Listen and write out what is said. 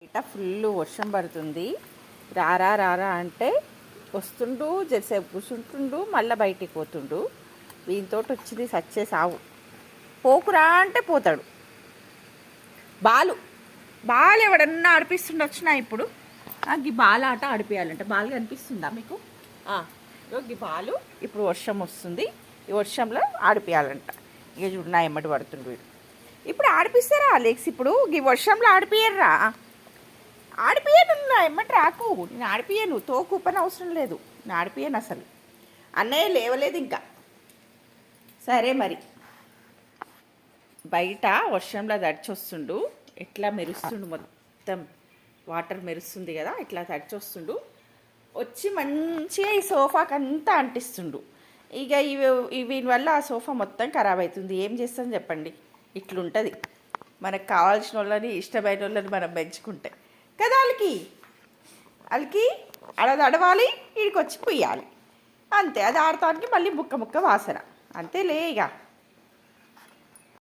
బయట ఫుల్ వర్షం పడుతుంది. రారా రారా అంటే వస్తుండు, జరసేపు కూర్చుంటుండు, మళ్ళీ బయటికి పోతుండు. దీంతో వచ్చింది సచ్చే సావు. పోకురా అంటే పోతాడు. బాలు బాల్ ఎవడన్నా ఆడిపిస్తుండ వచ్చినా ఇప్పుడు ఈ బాల్ ఆట ఆడిపియాలంట. బాల్ కనిపిస్తుందా మీకు? ఈ బాలు ఇప్పుడు వర్షం వస్తుంది, ఈ వర్షంలో ఆడిపియాలంట. ఇక చూడు నా ఎమ్మటి పడుతుండు వీడు. ఇప్పుడు ఆడిపిస్తారా అలెక్స్? ఇప్పుడు ఈ వర్షంలో ఆడిపియర్రా? ఆడిపియను, నా ఎమ్మటి రాకు. నేను ఆడిపియను, తోకు పని అవసరం లేదు. నేను ఆడిపియను అసలు. అన్నయ్య లేవలేదు ఇంకా. సరే మరి. బయట వర్షంలో తడిచొస్తుండు, ఎట్లా మెరుస్తుండు, మొత్తం వాటర్ మెరుస్తుంది కదా, ఇట్లా తడిచొస్తుండు. వచ్చి మంచిగా ఈ సోఫాకి అంతా అంటిస్తుండు. ఇక వీని వల్ల ఆ సోఫా మొత్తం ఖరాబ్ అవుతుంది. ఏం చేస్తాం చెప్పండి? ఇట్లుంటుంది. మనకు కావాల్సిన వాళ్ళని, ఇష్టమైన వాళ్ళని మనం పెంచుకుంటే కదా. వాళ్ళకి అలా తడవాలి, వీడికి వచ్చి పొయ్యాలి అంతే. అది ఆడటానికి మళ్ళీ ముక్క ముక్క వాసన అంతేలే ఇక.